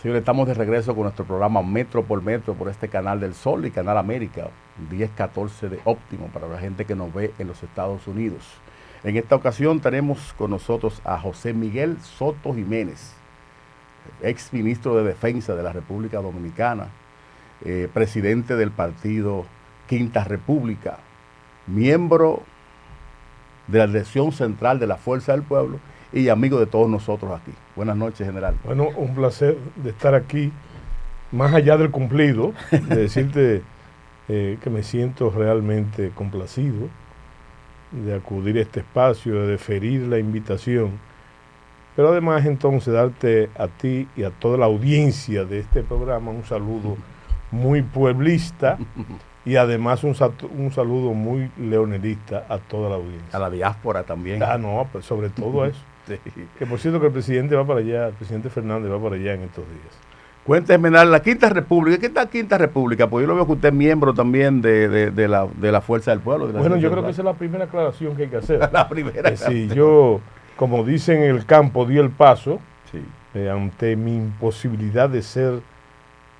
Señores, estamos de regreso con nuestro programa Metro por Metro por este canal del Sol y Canal América, 1014 de Óptimo para la gente que nos ve en los Estados Unidos. En esta ocasión tenemos con nosotros a José Miguel Soto Jiménez, ex ministro de Defensa de la República Dominicana, presidente del partido Quinta República, miembro de la dirección central de la Fuerza del Pueblo y amigo de todos nosotros aquí. Buenas noches, general. Bueno, un placer de estar aquí, más allá del cumplido, de decirte que me siento realmente complacido de acudir a este espacio, de deferir la invitación, pero además entonces darte a ti y a toda la audiencia de este programa un saludo muy pueblista y además un saludo muy leonelista a toda la audiencia. A la diáspora también. Ah, no, pues sobre todo eso. Sí. Que por cierto que el presidente va para allá, el presidente Fernández va para allá en estos días. Cuénteme, la Quinta República, ¿qué está Quinta República? Pues yo lo veo que usted es miembro también de la Fuerza del Pueblo. Bueno, yo creo que esa es la primera aclaración que hay que hacer. La primera. Sí, yo, como dicen en el campo, di el paso Sí. ante mi imposibilidad de ser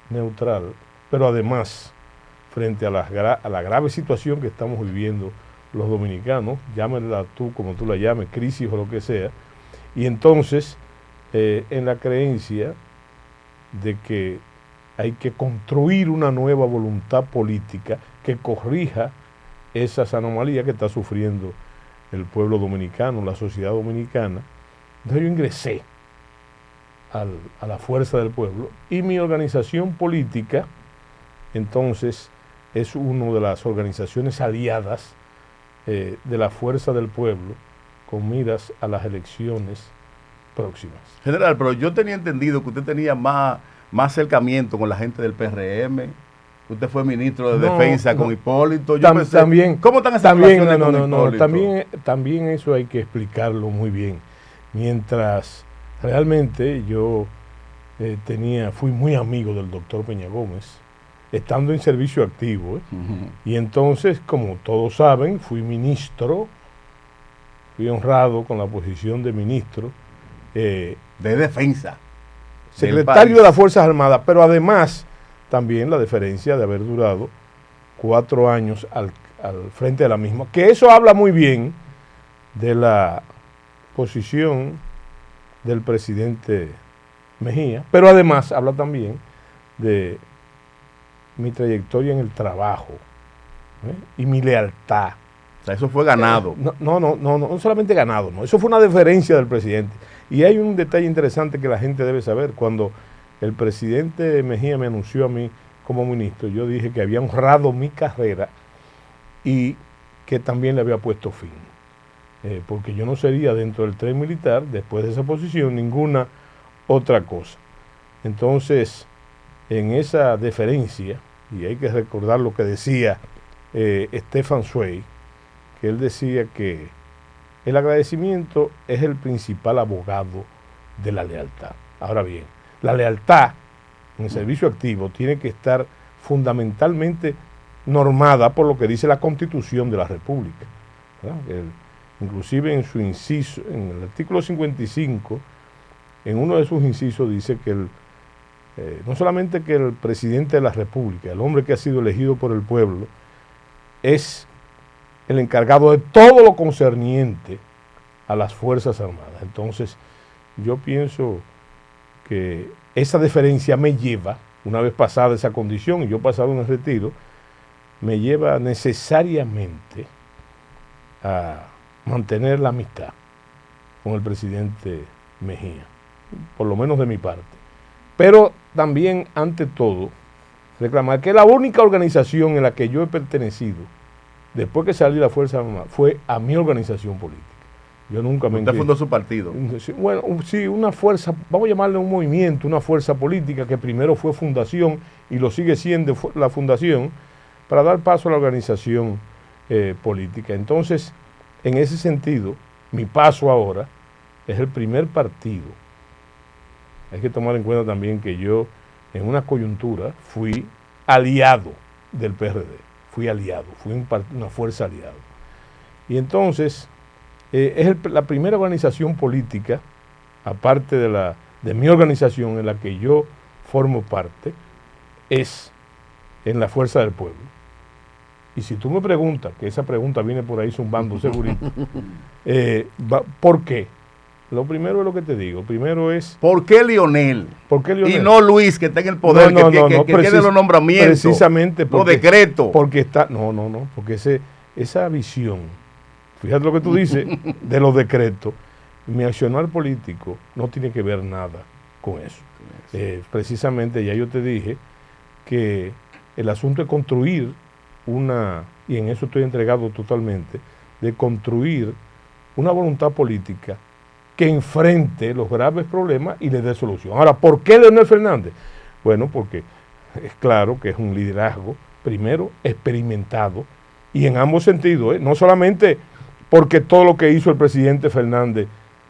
neutral, pero además, frente a la grave situación que estamos viviendo los dominicanos, llámela tú como tú la llames, crisis o lo que sea, y entonces, en la creencia de que hay que construir una nueva voluntad política que corrija esas anomalías que está sufriendo el pueblo dominicano, la sociedad dominicana. Entonces yo ingresé a la Fuerza del Pueblo y mi organización política, entonces, es una de las organizaciones aliadas de la Fuerza del Pueblo con miras a las elecciones próximas. General, pero yo tenía entendido que usted tenía más acercamiento con la gente del PRM. Usted fue ministro de Defensa con Hipólito. Yo pensé, también, ¿cómo están esas también, relaciones con Hipólito? También eso hay que explicarlo muy bien. Mientras realmente yo fui muy amigo del doctor Peña Gómez, estando en servicio activo, y entonces, como todos saben, fui ministro, fui honrado con la posición de ministro, de Defensa, secretario de las Fuerzas Armadas, pero además también la deferencia de haber durado 4 años al frente de la misma, que eso habla muy bien de la posición del presidente Mejía, pero además habla también de mi trayectoria en el trabajo y mi lealtad. O sea, eso fue ganado. No solamente ganado, no, eso fue una deferencia del presidente. Y hay un detalle interesante que la gente debe saber. Cuando el presidente Mejía me anunció a mí como ministro, yo dije que había honrado mi carrera y que también le había puesto fin. Porque yo no sería dentro del tren militar, después de esa posición, ninguna otra cosa. Entonces, en esa deferencia, y hay que recordar lo que decía Stefan Zweig, que él decía que el agradecimiento es el principal abogado de la lealtad. Ahora bien, la lealtad en el servicio activo tiene que estar fundamentalmente normada por lo que dice la Constitución de la República. Inclusive en su inciso, en el artículo 55, en uno de sus incisos dice que no solamente que el presidente de la República, el hombre que ha sido elegido por el pueblo, es el encargado de todo lo concerniente a las Fuerzas Armadas. Entonces, yo pienso que esa deferencia me lleva, una vez pasada esa condición, y yo pasado en el retiro, me lleva necesariamente a mantener la amistad con el presidente Mejía, por lo menos de mi parte. Pero también, ante todo, reclamar que la única organización en la que yo he pertenecido, después que salí de la Fuerza Armada, fue a mi organización política. Yo nunca me... ¿Usted fundó su partido? Bueno, sí, una fuerza, vamos a llamarle un movimiento, una fuerza política que primero fue fundación y lo sigue siendo la fundación, para dar paso a la organización política. Entonces, en ese sentido, mi paso ahora es el primer partido. Hay que tomar en cuenta también que yo, en una coyuntura, fui aliado del PRD. Fui aliado, fui una fuerza aliada. Y entonces, es la primera organización política, aparte de mi organización, en la que yo formo parte es en la fuerza del pueblo. Y si tú me preguntas, que esa pregunta viene por ahí zumbando segurito, ¿por qué? Lo primero es lo que te digo. Primero es... ¿Por qué Lionel? ¿Por qué Lionel? Y no Luis, que está en el poder, que tiene los nombramientos, precisamente los decretos. Porque está... porque esa visión, fíjate lo que tú dices, de los decretos, mi accionar político no tiene que ver nada con eso. Precisamente ya yo te dije que el asunto es construir y en eso estoy entregado totalmente, de construir una voluntad política que enfrente los graves problemas y le dé solución. Ahora, ¿por qué Leonel Fernández? Bueno, porque es claro que es un liderazgo, primero, experimentado, y en ambos sentidos, no solamente porque todo lo que hizo el presidente Fernández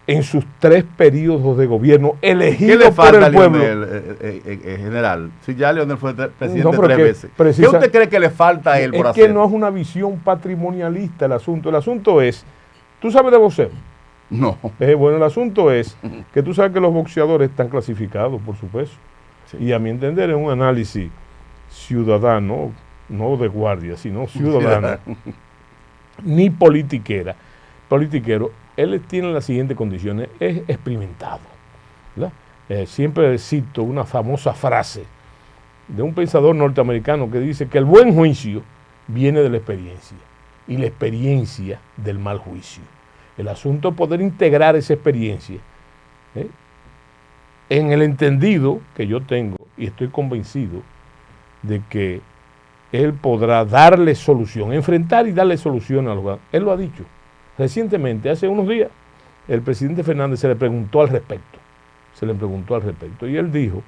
en sus 3 periodos de gobierno elegido por el pueblo. General, si ya Leonel fue presidente 3 veces, ¿qué usted cree que le falta a él por hacer? Es que no es una visión patrimonialista el asunto es, ¿tú sabes de boxeo? No. Bueno, el asunto es que tú sabes que los boxeadores están clasificados por su peso. Sí. Y a mi entender es un análisis ciudadano, no de guardia, sino ciudadano, ni politiquero. Él tiene las siguientes condiciones, es experimentado. Siempre cito una famosa frase de un pensador norteamericano que dice que el buen juicio viene de la experiencia y la experiencia del mal juicio. El asunto es poder integrar esa experiencia en el entendido que yo tengo y estoy convencido de que él podrá darle solución, enfrentar y darle solución a los... Él lo ha dicho. Recientemente, hace unos días, el presidente Fernández se le preguntó al respecto. Y él dijo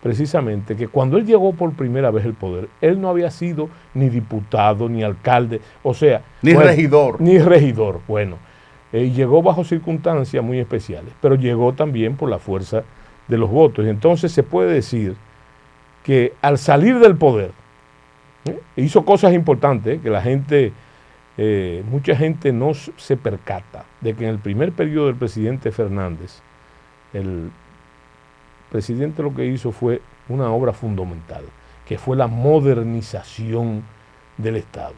precisamente que cuando él llegó por primera vez al poder, él no había sido ni diputado, ni alcalde, o sea... regidor. Ni regidor, bueno. Llegó bajo circunstancias muy especiales, pero llegó también por la fuerza de los votos. Y entonces se puede decir que al salir del poder, hizo cosas importantes que la gente... mucha gente no se percata de que en el primer periodo del presidente Fernández, el presidente lo que hizo fue una obra fundamental, que fue la modernización del Estado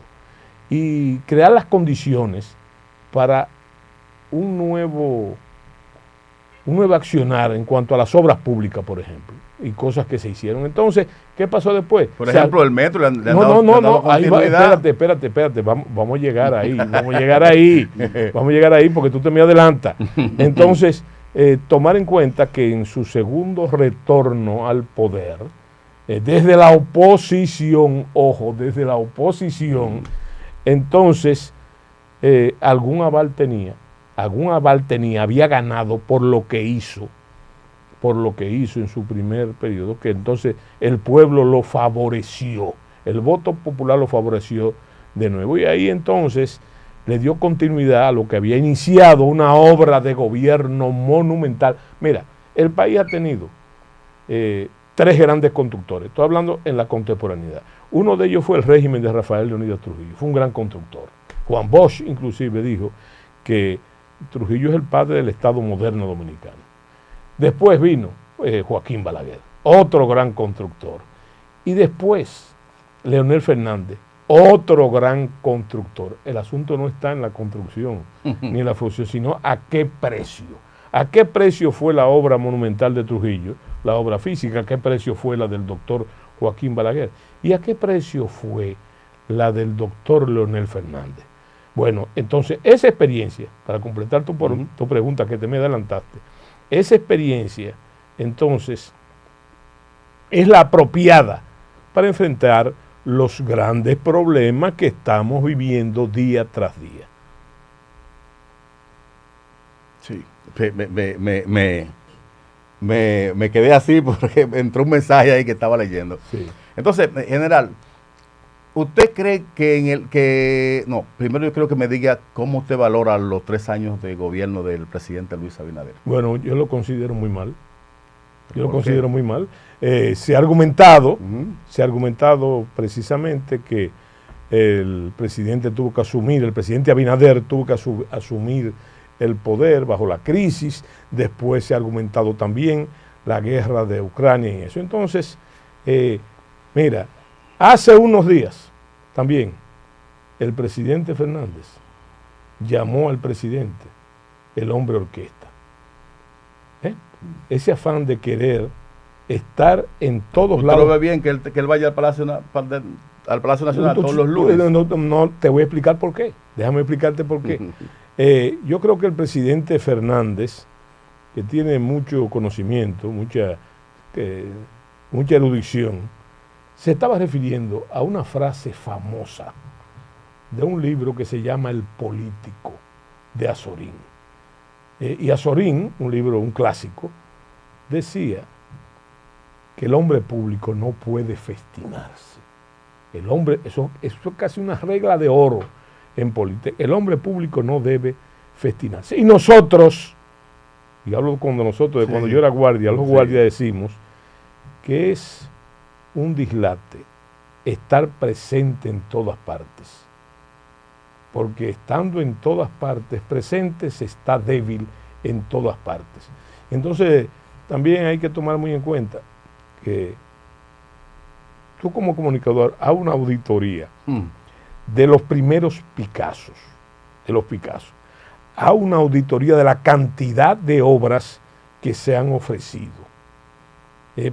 y crear las condiciones para un nuevo accionar en cuanto a las obras públicas, por ejemplo, y cosas que se hicieron. Entonces, ¿qué pasó después? Por ejemplo, el metro no, ahí va, espérate, vamos a llegar ahí, vamos a llegar ahí porque tú te me adelantas. Entonces, tomar en cuenta que en su segundo retorno al poder, desde la oposición, entonces, algún aval tenía, había ganado por lo que hizo en su primer periodo, que entonces el pueblo lo favoreció, el voto popular lo favoreció de nuevo, y ahí entonces le dio continuidad a lo que había iniciado una obra de gobierno monumental. Mira, el país ha tenido 3 grandes constructores, estoy hablando en la contemporaneidad. Uno de ellos fue el régimen de Rafael Leónidas Trujillo, fue un gran constructor. Juan Bosch inclusive dijo que Trujillo es el padre del Estado moderno dominicano. Después vino Joaquín Balaguer, otro gran constructor. Y después Leonel Fernández, otro gran constructor. El asunto no está en la construcción ni en la función, sino a qué precio. ¿A qué precio fue la obra monumental de Trujillo, la obra física? ¿A qué precio fue la del doctor Joaquín Balaguer? ¿Y a qué precio fue la del doctor Leonel Fernández? Bueno, entonces esa experiencia, para completar tu pregunta que te me adelantaste, esa experiencia entonces es la apropiada para enfrentar los grandes problemas que estamos viviendo día tras día. Sí, me quedé así porque entró un mensaje ahí que estaba leyendo. Sí. Entonces, general, ¿usted cree que primero yo creo que me diga cómo usted valora los 3 años de gobierno del presidente Luis Abinader? Bueno, yo lo considero muy mal. Se ha argumentado precisamente que el presidente Abinader tuvo que asumir el poder bajo la crisis. Después se ha argumentado también la guerra de Ucrania y eso. Entonces, mira, hace unos días también el presidente Fernández llamó al presidente el hombre orquesta. Ese afán de querer estar en todos lados. ¿Usted lo ve bien que él vaya al Palacio Nacional todos los lunes? No, te voy a explicar por qué. Déjame explicarte por qué. Yo creo que el presidente Fernández, que tiene mucho conocimiento, mucha erudición, se estaba refiriendo a una frase famosa de un libro que se llama El Político, de Azorín. Y Azorín, un clásico, decía que el hombre público no puede festinarse. El hombre, eso es casi una regla de oro en política. El hombre público no debe festinarse. Y nosotros, y hablo cuando nosotros, de cuando yo era guardia, los guardias decimos que es un dislate estar presente en todas partes. Porque estando en todas partes presente se está débil en todas partes. Entonces, también hay que tomar muy en cuenta que tú como comunicador haz una auditoría de los primeros Picassos, haz una auditoría de la cantidad de obras que se han ofrecido.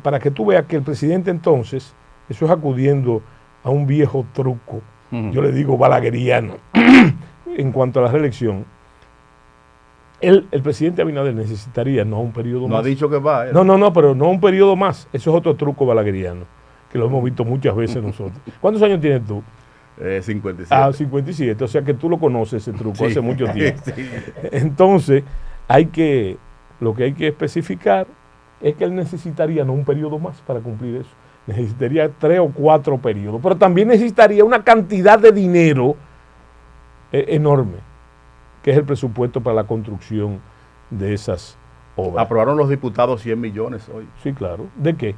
Para que tú veas que el presidente entonces, eso es acudiendo a un viejo truco, yo le digo balagueriano, en cuanto a la reelección, el presidente Abinader necesitaría no un periodo más. No ha dicho que va. No, pero no un periodo más. Eso es otro truco balagueriano, que lo hemos visto muchas veces nosotros. ¿Cuántos años tienes tú? 57. 57. O sea que tú lo conoces ese truco hace mucho tiempo. Sí. Entonces, lo que hay que especificar es que él necesitaría no un periodo más para cumplir eso. Necesitaría 3 o 4 periodos, pero también necesitaría una cantidad de dinero enorme, que es el presupuesto para la construcción de esas obras. Aprobaron los diputados 100 millones hoy. Sí, claro. ¿De qué?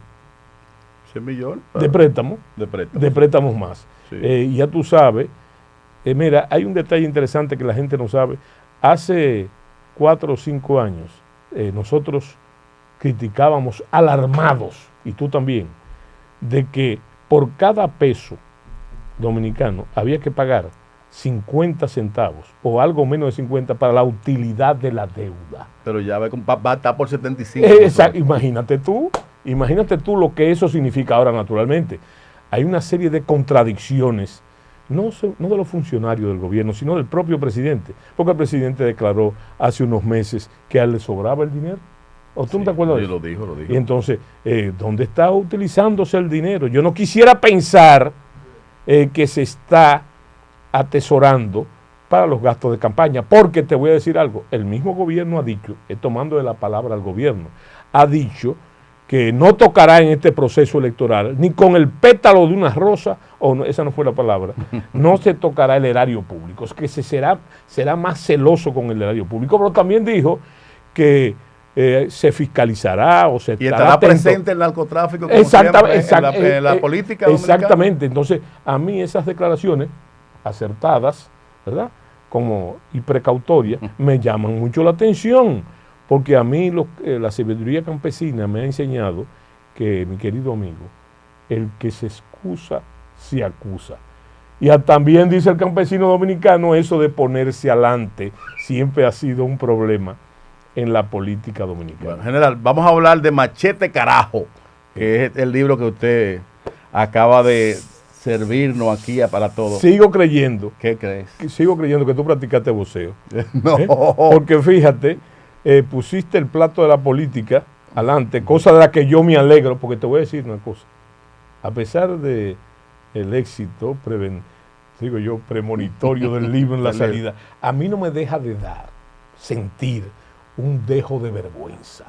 100 millones. De préstamo. De préstamos Más. Sí. Ya tú sabes, mira, hay un detalle interesante que la gente no sabe. Hace 4 o 5 años nosotros criticábamos alarmados, y tú también, de que por cada peso dominicano había que pagar 50 centavos o algo menos de 50 para la utilidad de la deuda. Pero ya va a estar por 75. Exacto. Imagínate tú lo que eso significa ahora naturalmente. Hay una serie de contradicciones, no de los funcionarios del gobierno, sino del propio presidente, porque el presidente declaró hace unos meses que a él le sobraba el dinero. ¿O tú no te acuerdas de eso? Lo dijo. Y entonces, ¿dónde está utilizándose el dinero? Yo no quisiera pensar que se está atesorando para los gastos de campaña, porque te voy a decir algo, el mismo gobierno ha dicho, tomando de la palabra al gobierno, ha dicho que no tocará en este proceso electoral ni con el pétalo de una rosa, esa no fue la palabra, no se tocará el erario público, es que será más celoso con el erario público, pero también dijo que se fiscalizará o se estará presente el narcotráfico como siempre, en la política dominicana. Exactamente. Entonces, a mí esas declaraciones acertadas, ¿verdad?, y precautorias, me llaman mucho la atención, porque a mí la sabiduría campesina me ha enseñado que, mi querido amigo, el que se excusa, se acusa. Y también dice el campesino dominicano, eso de ponerse adelante siempre ha sido un problema en la política dominicana. Bueno, general, vamos a hablar de Machete Carajo, que es el libro que usted acaba de servirnos aquí para todos. Sigo creyendo. ¿Qué crees? Sigo creyendo que tú practicaste boxeo. No. Porque fíjate, pusiste el plato de la política adelante, cosa de la que yo me alegro, porque te voy a decir una cosa. A pesar de el éxito premonitorio del libro en la salida, a mí no me deja de sentir un dejo de vergüenza.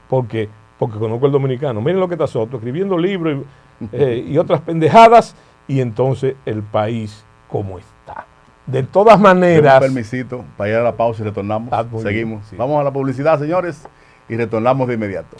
Porque conozco el dominicano. Miren lo que está Soto, escribiendo libros y otras pendejadas, y entonces el país como está. De todas maneras... Un permisito para ir a la pausa y retornamos. Seguimos. Sí. Vamos a la publicidad, señores, y retornamos de inmediato.